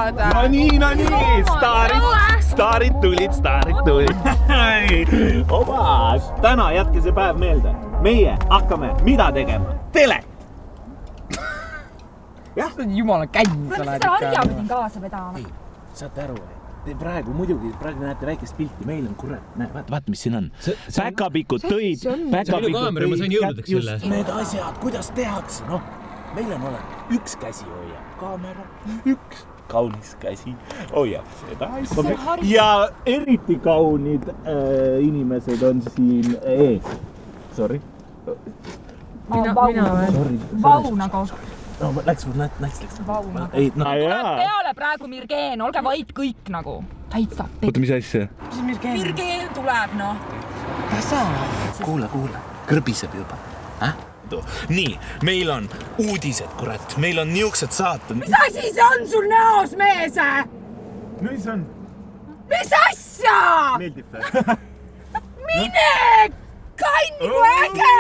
saada. No nii, staarid tulid. Oba, täna jätke see päev meelde. Meie hakkame mida tegema? Telet! Jumala känd. Kuule, mis seda harja pidin kaasa vedama? Ei, saate aru, te praegu näete väikest pilti, meil on kurat, vaata mis siin on. Päkapikud tõid, need asjad, kuidas tehakse, noh, meil on olemas üks käsi hoiab kaamera, üks kaunis käsi hoiab seda asja ja eriti kaunid inimesed on siin ees. Sorry. Vau nagu. No, läks. Vau nagu. Tuleb peale praegu Mirgeen, olge vait kõik nagu. Täitsa pekk. Oota, mis asja? Mirgeen tuleb, noh. Kuule, kõrbiseb juba. Nii, meil on uudised, kurat. Meil on niuksed saated. Mis asi see on sul näos, mees? Mis on? Mis asja? Meeldib ta? Mine! Kanni kui äge!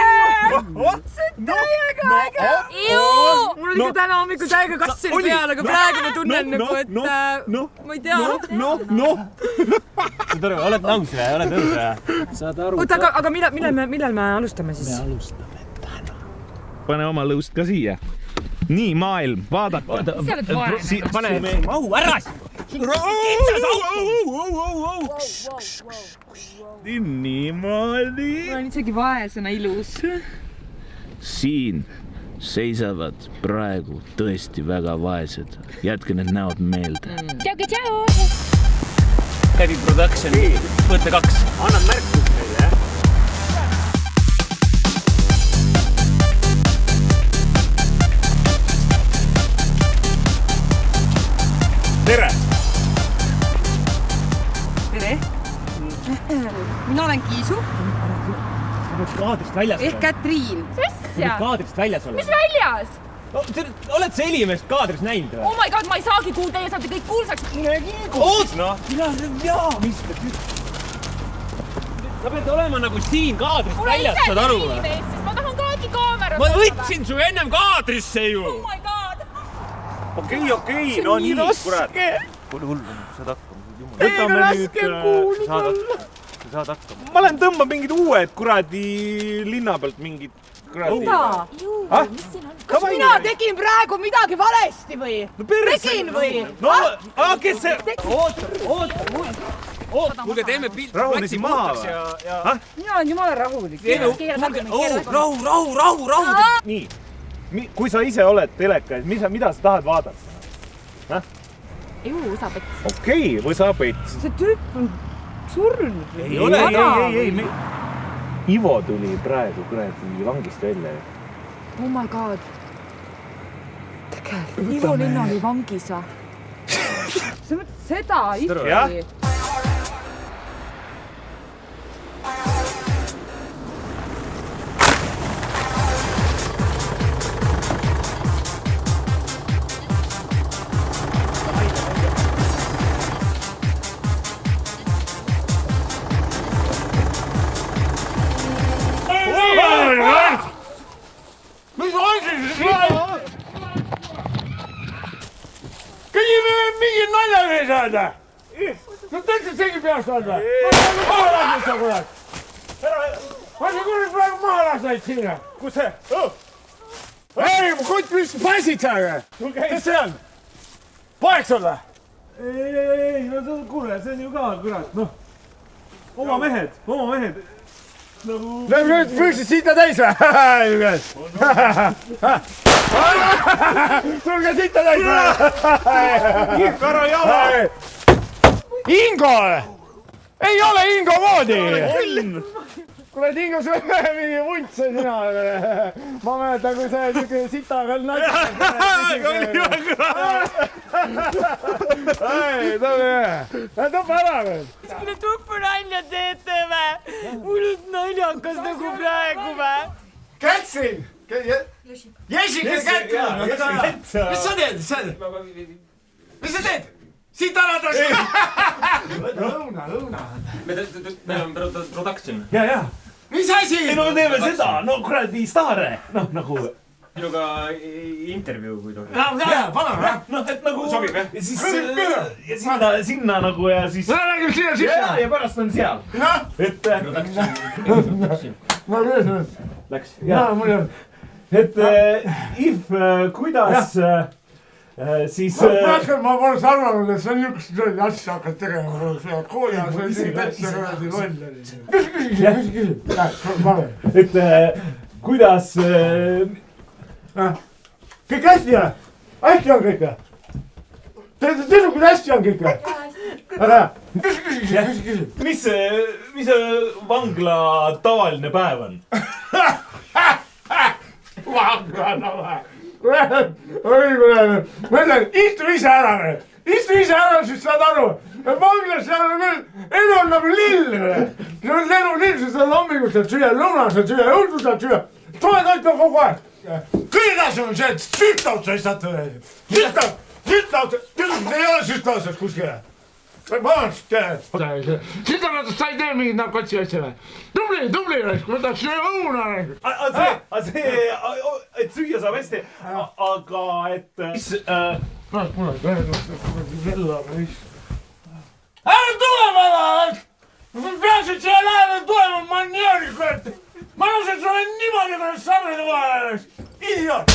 See on täiega äge! Mul oli ka täna hommikul täiega kass oli peal, aga praegu ma tunnen nagu, et ma ei tea. Saad aru, oled nõus või? Saad aru? Oota, aga millal me alustame siis? Me alustame täna. Pane oma lõust ka siia. Nii, maailm, vaadake. Sa oled vaene. Pane au, ära! Niimoodi. Ma olen isegi vaesena ilus. Siin seisavad praegu tõesti väga vaesed. Jätke need näod meelde. Tšau! Kävi Production, võtte 2. Annab märkus meile, jah? Tere! Tere! Mina olen Kiisu. Sa pead kaadrist väljas ehk Katriin. Sessia! Kaadrist väljas olema. Mis väljas? Oled sa Helimeest kaadrist näinud või? Oh my god, ma ei saagi kuulda, teie saate kõik kuulsaks. Oot, noh! Sa pead olema nagu siin kaadrist väljas, saad aru või? Siis ma tahan ka äkki kaamera. Ma võtsin su ennem kaadrisse ju! Oh my god! Okei, no nii, kurat. Pole hullu, saad hakkama. Täiega raske kuulda. Saad hakkama. Ma olen tõmba mingid uued kuradi linna pealt mingid kuradi. Mis siin on? Kas mina tegin praegu midagi valesti või? Tegin või? Kes see? Oot, kuulge, teeme pilt. Rahulisi maha või? Mina olen jumala rahulik. Rahu. Nii, kui sa ise oled telekas, mida sa tahad vaadata? Võsapets. Okei, võsapets. See tüüp on surnud. Ei ole. Ivo tuli praegu kuradi vangist välja. Oh my god. Tegelikult Ivo Linna oli vangis või? Sa mõtled seda ikkagi? Mis on siis? Kõigime mingi nalja või saada? Sa tõltsid segi peast saada? Ma olen maha lasnud sa kurat. Ma olen kurat praegu maha lasnud sinna. Kus see? Ei, kutt, mis passid sa? Kes see on? Poeg sul või? Ei, no kuule, see on ju ka kurat, noh. Oma mehed. Lähme nüüd püksid sitta täis või? Tulge sitta täis või? Kihvara jala! Ingo! Ei ole Ingo moodi! Kuule, Ingo, sul on mingi vunt see sina. Ma mäletan, kui see siuke sita veel Tõmba ära veel! Kas minu tuppu nalja teete või? Hullult naljakas nagu praegu või? Kätsin! Jessica Kätsin! Mis sa teed? Mis sa teed? Siit alatakse! Lõuna. Meil on production. Ja. Mis asi? Ei, no me teeme seda, no kuradi staare. Noh, nagu sinuga intervjuu, kui tohib. Pane, noh, et nagu sobib, jah? ja siis sinna nagu ja siis räägime siia sisse. ja pärast on seal. Et ma küll. Läks. Mul on. Et If, kuidas siis... Ma poleks arvanud, et sa niisugust asja hakkad tegema. Kooli ajal sa isegi täitsa kõrvaldi loll. Küsi. Et kuidas... Kõik hästi on? Hästi on kõik? Tüdrukud hästi on kõik? Aga küsi. Mis see vangla tavaline päev on? Vangla. Oi, kuule. Ma ütlen, istu ise ära. Istu ise ära, siis saad aru. Vanglas seal on küll, elu on nagu lill. See on elu lill, sa saad hommikul saad süüa, lõuna saad süüa, õhtul saad süüa. Toetoit on kogu aeg. Kõige tähtsam on see, et süstaud sa ei saa. Süstaud. Ei ole süstaudset kuskile. Vabandust. Süstaudset sa ei tee mingit narkotsi asjale. Tubli, võtaks õuna. Et süüa saab hästi, aga et... Ära tule päeva! Ma peaksid siia lähedale tulema, ma olen nii õnnig. Ma arvasin, et sa olen niimoodi, kui sarvide vahel oleks. Idioot!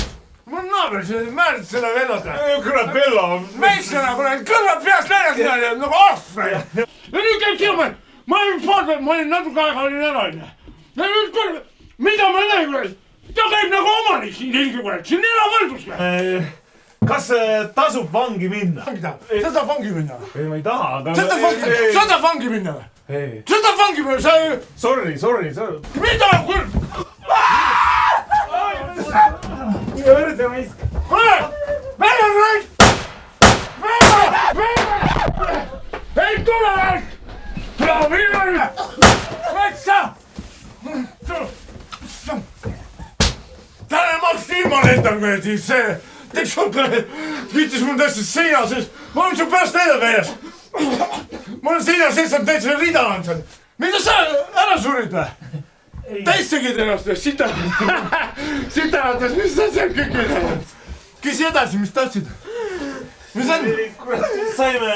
Mul naaber siin määrid selle vellata. Kurat, Vello! Meissõna, kurat, kõrvad peast läinud niimoodi, nagu ahve. Ja nüüd käib sinu, ma olin natuke aega olin ära. Ja nüüd kurat, mida ma näen, kurat? Ta käib nagu omanik siin ilgi, kurat, siin eravaldus. Kas tasub vangi minna? Sa tahab vangi minna? Ei, ma ei taha, aga... Sa tahab vangi minna? Ei. Sa tahab vangi minna? Sa ei... Sorry. Mida? Mine võrde meisk. Kuule! Meil on raisk! Ei tule raisk! Tule minna! Metsa! Täna maksti ilma lendal, kui see... Teeks on viitis mul tõesti seina sees. Ma olen su pärast näidab väljas. Mul on seina sees on täitsa rida on seal. Mida sa ära surid või? Täis tegid ennast või? Sitarates, mis sa seal kõik edasi? Küsi edasi, mis tahtsid? Mis on? Saime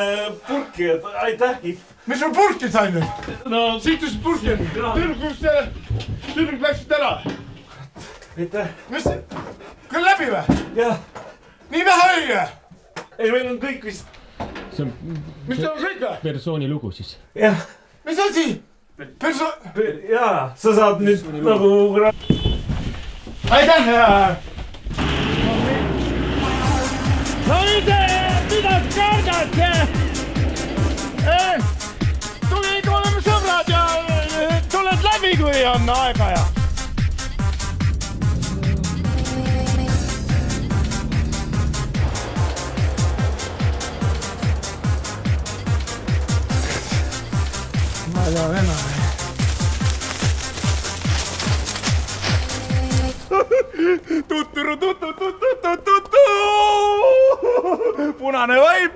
purki, et aitäh, If. Mis me purki sain nüüd? No, Siitusid purki. Tüdruk läksid ära. aitäh. Mis? Küll läbi või? Jah. Nii vähe õige? Ei, meil on kõik vist... Mis teil on kõik või? Persooni lugu siis. Jah. Mis asi? Jaa, sa saad nüüd nagu... Aitäh! No nüüd, mida kardate? Oleme sõbrad ja tuled läbi, kui on aega ja... Ma ei tea enam. Punane vaip!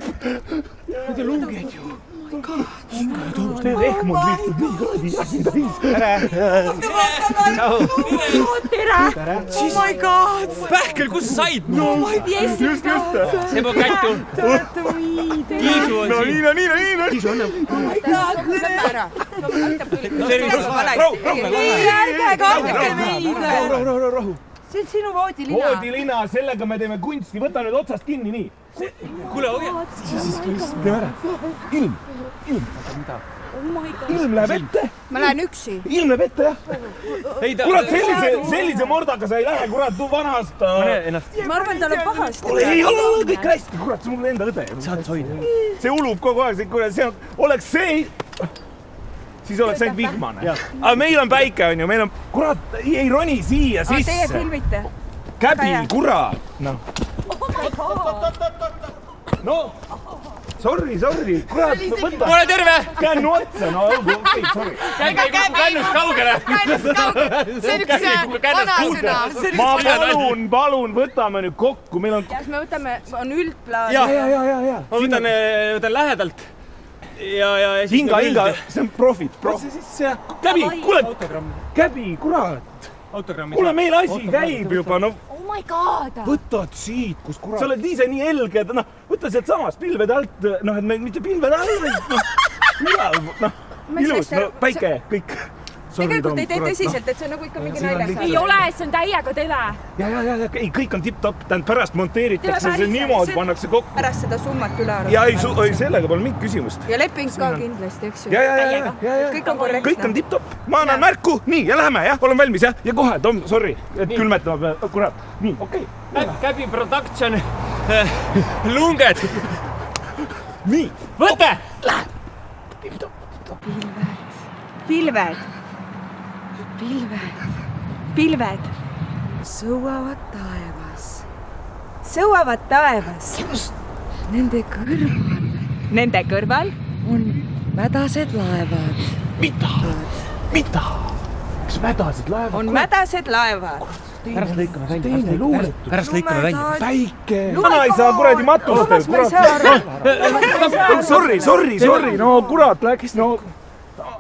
Mida luuged ju? Kinga ja Torust teed ehmud lihtsalt nii kõrdi asi täis. Tere! Oh my god! Pähkel, kus sa said? Jessica! See pole käitu. Kiisu on siin. Niina! Kiisu on. Oh my god! Tõmba ära! Ärge kaardake meid! Rahu. See on sinu voodilina. Voodilina, sellega me teeme kunsti. Võta nüüd otsast kinni, nii. Kuule, hoia. Teeme ära. Ilm. Oh my god. Ilm läheb ette. Ma lähen üksi. Ilm läheb ette, jah. Kurat, sellise mordaga sa ei lähe, kurat, vanast... Ma arvan, tal on pahasti. Ei ole kõik hästi, kurat, see on mul enda õde. Saad soida. See ulub kogu aeg, oleks see... Siis oleks ainult vihmane. Aga meil on päike, on ju, meil on... Kurat, ei roni siia sisse. Teie filmite? Käbi, kurat. No. No, sorry. Kurat, võta. Ole terve! Kännu otsa, no okei, sorry. Kännust kaugele. See on üks vanasõna. Ma palun, võtame nüüd kokku, meil on... Kas me võtame, on üldplaan? Ja. Ma võtan lähedalt. Ja Hinga, see on profit. Käbi, kuule, Käbi, kurat. Kuule, meil asi käib juba, no my god! Võtad siit, kus kurat. Sa oled ise nii helge, et võta sealt samast pilvede alt, et mitte pilvede alt, ilus, päike, kõik. Tegelikult ei tee tõsiselt, et see on nagu ikka mingi naljas. Ei ole, see on täiega tele. Ja, ei, kõik on tipp-topp, pärast monteeritakse see niimoodi, pannakse kokku. Pärast seda summat üle arvata. Ja ei, sellega pole mingit küsimust. Ja leping ka kindlasti, eks ju. Ja. Kõik on korrektne. Kõik on tipp-topp. Ma annan märku, nii, ja läheme, jah, olen valmis, jah. Ja kohe, Tom, sorry, et külmetama peab, kurat. Nii, okei. Käbi production. Lunged. Nii. Võte! Pilved sõuavad taevas. Nende kõrval on mädased laevad. Mida? Kas mädased laevad? On mädased laevad. Pärast lõikame välja. Päike. Mana ei saa kuradi matustel. Sorry, no kurat läks, no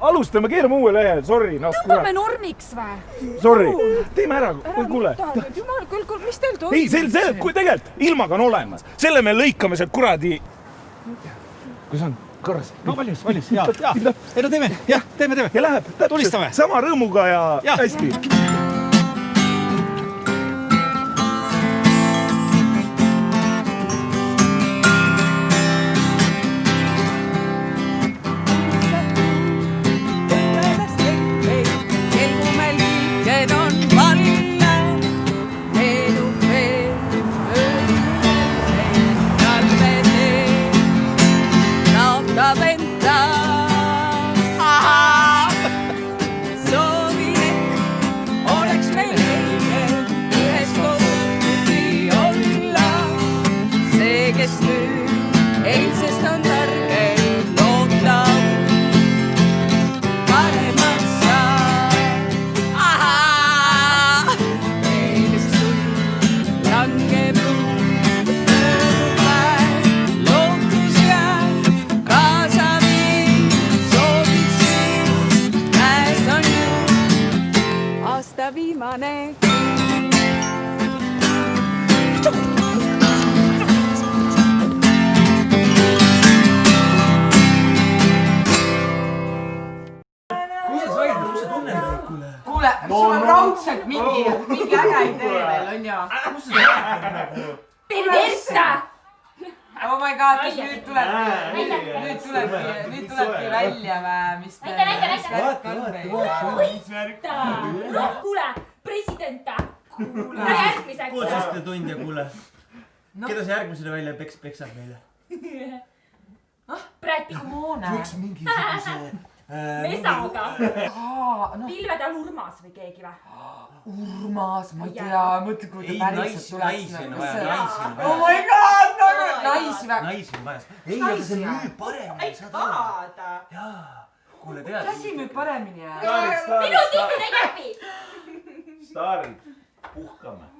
alustame, keerame uue lehe, sorry, no kurat. Tõmbame normiks või? Sorry, teeme ära, kuule. Jumal, küll, mis teil toimub? Ei, see tegelikult ilmaga on olemas. Selle me lõikame sealt kuradi. Kus on? Korras. No valmis, jaa. Ei no teeme. Ja läheb. Tulistame. Sama rõõmuga ja hästi. Sul on raudselt mingi äge idee veel, on ju? Perverta! Oh my god, kas nüüd tulebki välja või? Mis te... Võita! Kuule, presidenta! Kuule järgmiseks! Kuulseste tund ja kuule. Keda see järgmisele välja peksab meile? Brad Pitt. Võiks mingisuguse... Mesaga. Pilved on Urmas või keegi või? Urmas, ma ei tea, mõtle, kui ta päriselt tuleks. Naisi on vaja. Oh my god, naisi väga. Naisi on vaja. Ei, aga see müüb paremini, saad aru? Jaa, kuule tead. Käsi müüb paremini. Minu tihti käbi. Staarid, puhkame.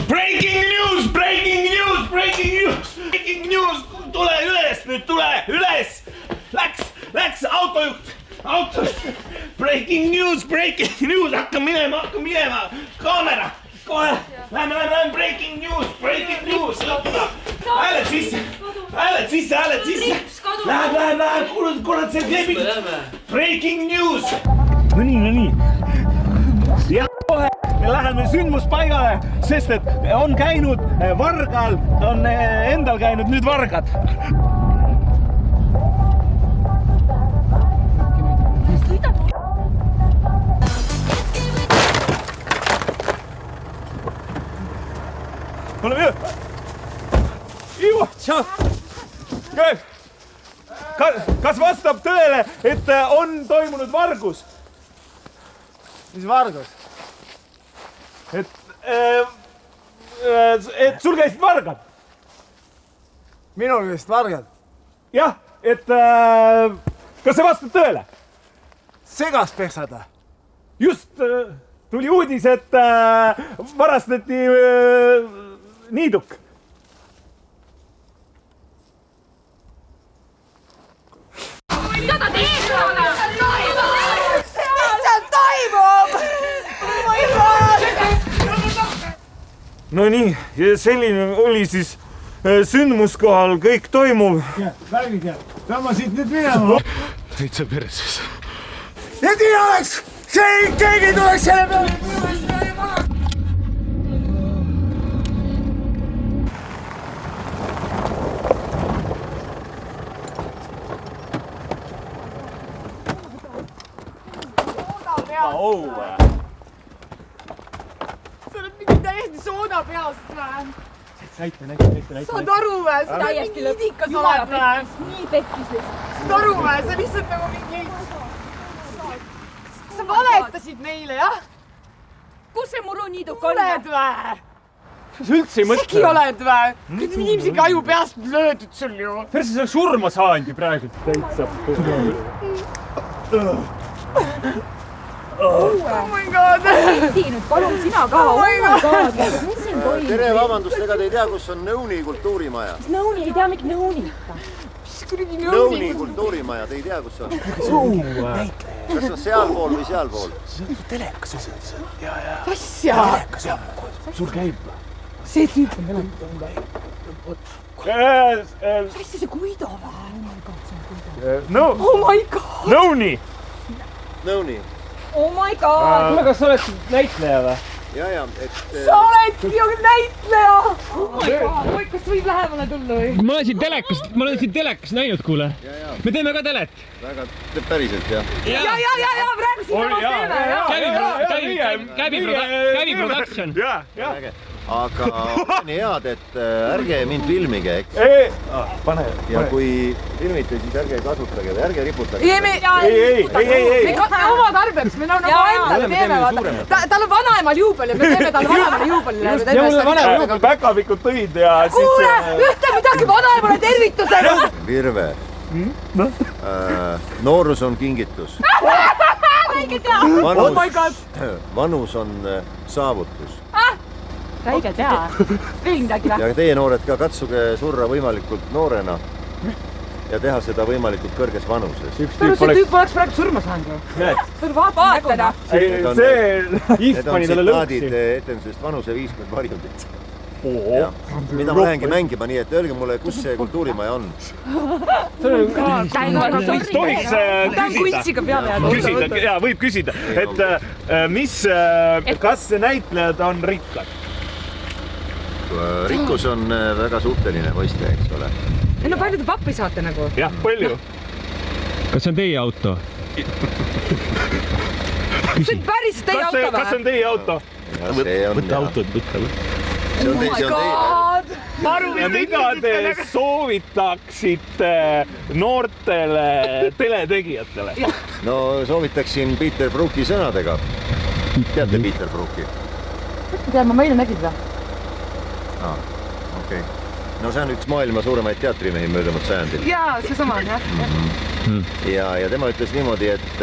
Breaking news, tule üles, läks autojuht, breaking news, hakka minema, kaamera, kohe, lähme, breaking news, hääled sisse, läheb, kurat, see klebib, breaking news. No nii, ja kohe me läheme sündmuspaigale, sest et on käinud vargal, on endal käinud nüüd vargad. Oleme üle. Ivo! Kas vastab tõele, et on toimunud vargus? Mis vargus? et sul käisid vargad. Minul käisid vargad? Jah, et kas see vastab tõele? Segast peksada? Just tuli uudis, et varastati niiduk. Mida ta teeb? Mis seal toimub? No nii, selline oli siis sündmuskohal kõik toimuv. Värgid ja, ma siit nüüd minema. Täitsa peres siis. Et ei oleks, keegi tuleks selle peale. Sa oled mingi täiesti sooda peast või? Näita. Saad aru või? Sa Täiesti mingi idikas oled või? Nii pekkis. Saad aru või? Sa lihtsalt nagu mingi... Sa valetasid meile, jah? Kus see muruniiduk on? Oled või? Sa üldse ei mõtle. Segi oled või? Kõik inimesega aju peast löödud sul ju. Perse, sa surma saanud ju praegu. Täitsa. Oh my god. Edi nüüd, palun sina ka. Oh my god. Mis siin toimub? Tere, vabandust, ega te ei tea, kus on Nõuni kultuurimaja? Nõuni, ei tea mingi Nõuni. Mis kuradi Nõuni kultuurimaja, te ei tea, kus on? Kas on sealpool või sealpool? Telekas on see. Asja. Sul käib. See tüüp on veel. Mis asja see Guido või? Oh my god. Nõuni. Nõuni. Oh my god. Kuule, kas sa oled näitleja või? Ja, et... Sa oledki ju näitleja! Oh my god, kas võib lähemale tulla või? Ma olen siin telekas näinud, kuule. Me teeme ka telet. Väga päriselt, jah. Ja, praegu siin teeme, Käbi production. Aga on head, et ärge mind filmige, eks? Pane. Ja kui filmite, siis ärge kasutage või ärge riputage. Ei. Me oma tarbeks, me nagu endale teeme, vaata. Tal on vanaemal juubel ja me teeme talle vanaemale juubelile. Ja mulle vanaemal päkapikud tõid ja siis... Kuule, ühte midagi vanaemale tervitusega! Virve. Noorus on kingitus. Oh my god! Vanus on saavutus. Räige tea. Veel midagi või? Ja teie noored ka katsuge surra võimalikult noorena ja teha seda võimalikult kõrges vanuses. See tüüp oleks praegu surma saanud ju. See on vaatada. Need on tsitaadid etendusest Vanuse 50 varjundit. Mida ma lähengi mängima, nii et öelge mulle, kus see kultuurimaja on? Tohiks küsida, jaa, võib küsida, et kas näitlejad on rikkad? Rikkus on väga suhteline mõiste, eks ole. No palju te pappi saate nagu? Jah, palju. Kas see on teie auto? See on päris teie auto või? Kas see on teie auto? Võta autod, võta. Oh my god! Ja mida te soovitaksite noortele teletegijatele? No soovitaksin Peter Brooki sõnadega. Teate Peter Brooki? Tead, ma meile nägid või? Okei. No see on üks maailma suuremaid teatrimehi möödunud sajandil. Jaa, see sama on, jah. Ja tema ütles niimoodi, et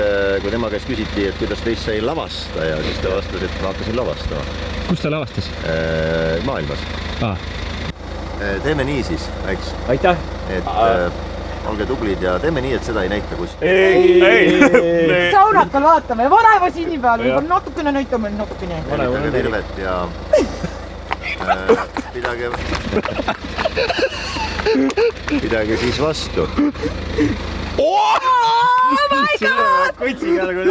kui tema käest küsiti, et kuidas teist sai lavastaja, siis ta vastas, et ma hakkasin lavastama. Kus ta lavastas? Maailmas. Teeme nii siis, eks? Aitäh! Et olge tublid ja teeme nii, et seda ei näita kuskil. Ei! Saunakal vaatame ja vanaema sinni peal, võib-olla natukene näitame natukene. Tervitage Virvet ja pidage siis vastu. Oh my god! Kotsiga nagu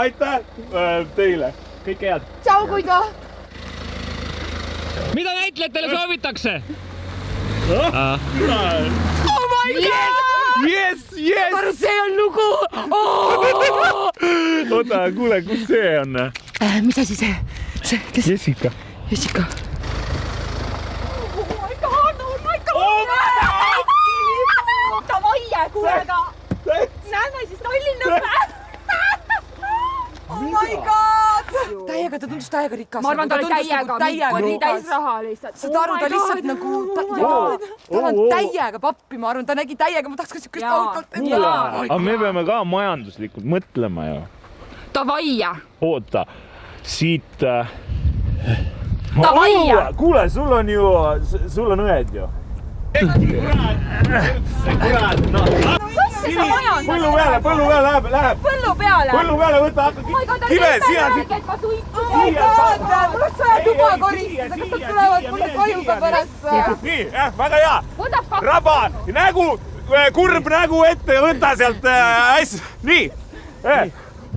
aitäh teile. Kõike head. Tšau, Guido! Mida näitlejatele soovitakse? Oh my god! Yes! Aru, see on lugu! Oota, kuule, kus see on? Mis asi see? Kes? Jessica. Jessica. Oh my god! Davai, kuule, aga näeme siis Tallinnas või? Oh my god! Täiega just täiega rikas. Ma arvan, ta oli täiega, nii täis raha lihtsalt. Saad aru, ta lihtsalt nagu, tal on täiega pappi, ma arvan, ta nägi täiega, ma tahaks ka siukest autot. Aga me peame ka majanduslikult mõtlema ju. Tavaia. Oota, siit... Tavaia. Kuule, sul on õed ju. Kurat, noh. Sassi sa majandad. Põllu peale läheb. Põllu peale. Põllu peale võta, hakka kive, sina siit. Mul oleks vaja tuba koristada, kas nad tulevad mulle koju ka pärast. Nii, väga hea. Raba, nägu, kurb nägu ette ja võta sealt hästi. Nii,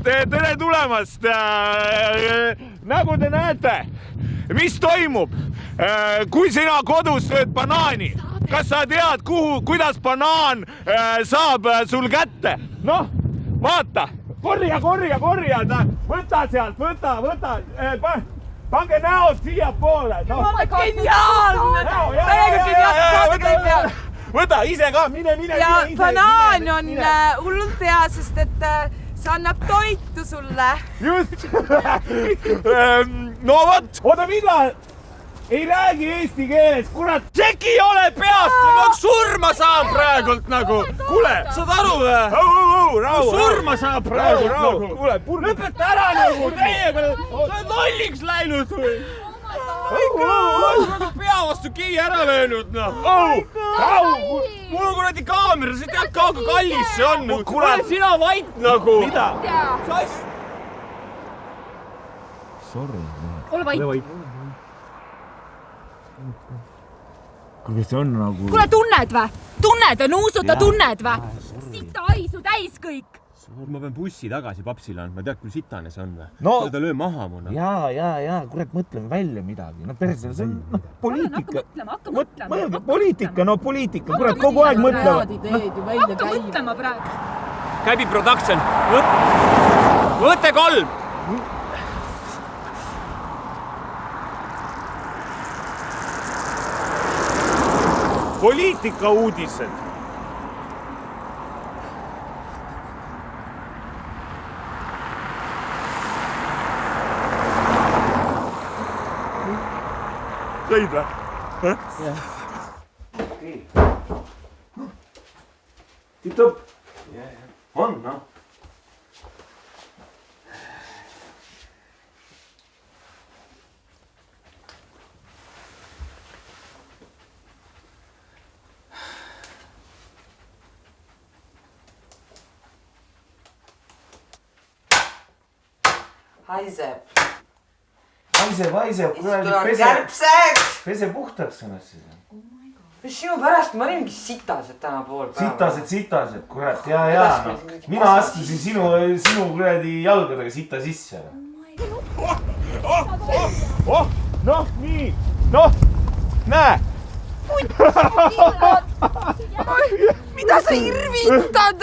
tere tulemast. Nagu te näete, mis toimub, kui sina kodus sööd banaani. Kas sa tead, kuidas banaan saab sul kätte? Noh, vaata, korja. Võta sealt, võta. Pange näod siia poole. Geniaalne! Täiega geniaalne saade käib peal. Võta ise ka, mine. Ja banaan on hullult hea, sest et see annab toitu sulle. Just. No vot, oota mida? Ei räägi eesti keeles, kurat, segi ei ole peast, ma surma saan praegult nagu. Kuule, saad aru või? Rahu. Surma saan praegult nagu. Kuule, lõpeta ära nagu, teiega, sa oled lolliks läinud või? Sa pea vastu kivi ära löönud, noh. Mul on kuradi kaamera, sa tead ka kallis see on. Kuule, sina vait nagu. Mida? Sorry. Ole vait. Kuule, see on nagu... Kuule, tunned või? Nuusuta tunned või? Sita haisu täis kõik. Ma pean bussi tagasi papsile andma, tead, kui sitane see on või? No, ta löö maha mu. Jaa, kurat, mõtleme välja midagi. No perse, see on poliitika. Hakka mõtlema. Poliitika, kurat, kogu aeg mõtlema. Hakka mõtlema praegu. Käbi production. Võte 3. Poliitika uudised. Sõid või? Tipp-topp. On, noh. Haiseb, pese puhtaks ennast siis. Mis sinu pärast, ma olin mingi sitased täna pool päeva. Sitased, kurat, jaa. Mina astusin sinu kuradi jalgadega sita sisse. Noh, nii, näe. Mida sa irvitad?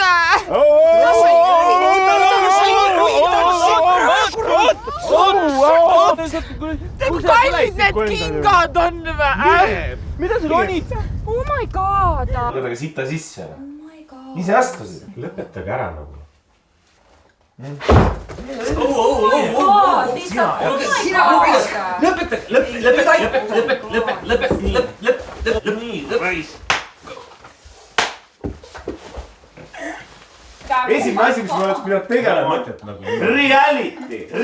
Kui kallid need kingad on või? Mida sul onid? Oh my god. Jalgadega sita sisse. Ise astusid. Lõpetage ära nagu. Esimene asi, mis ma oleks pidanud tegema.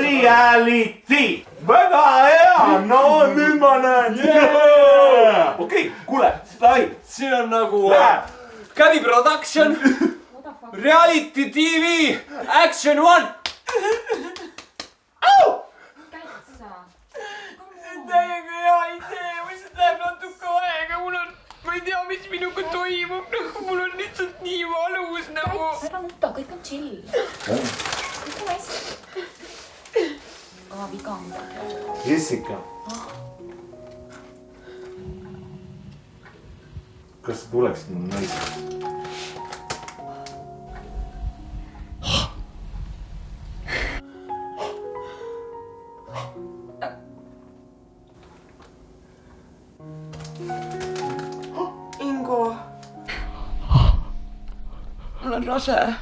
Reality. Väga hea, no nüüd ma näen. Okei, kuule, siin on nagu Käbi production, reality TV, action 1. Täiega hea idee, ma lihtsalt läheb natuke aega, ma ei tea, mis minuga toimub, mul on lihtsalt nii valus nagu. Ära nuta, kõik on chill. Kõik on hästi. Ka viga on. Jessica. Kas sa tuleksid mu naiseks? Ingo. Mul on rase.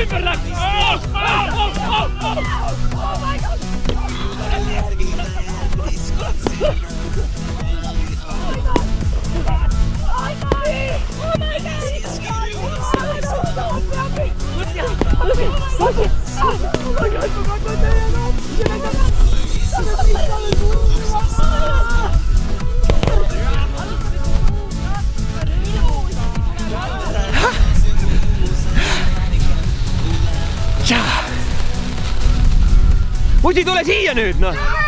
ümber läks! Usi, tule siia nüüd, noh!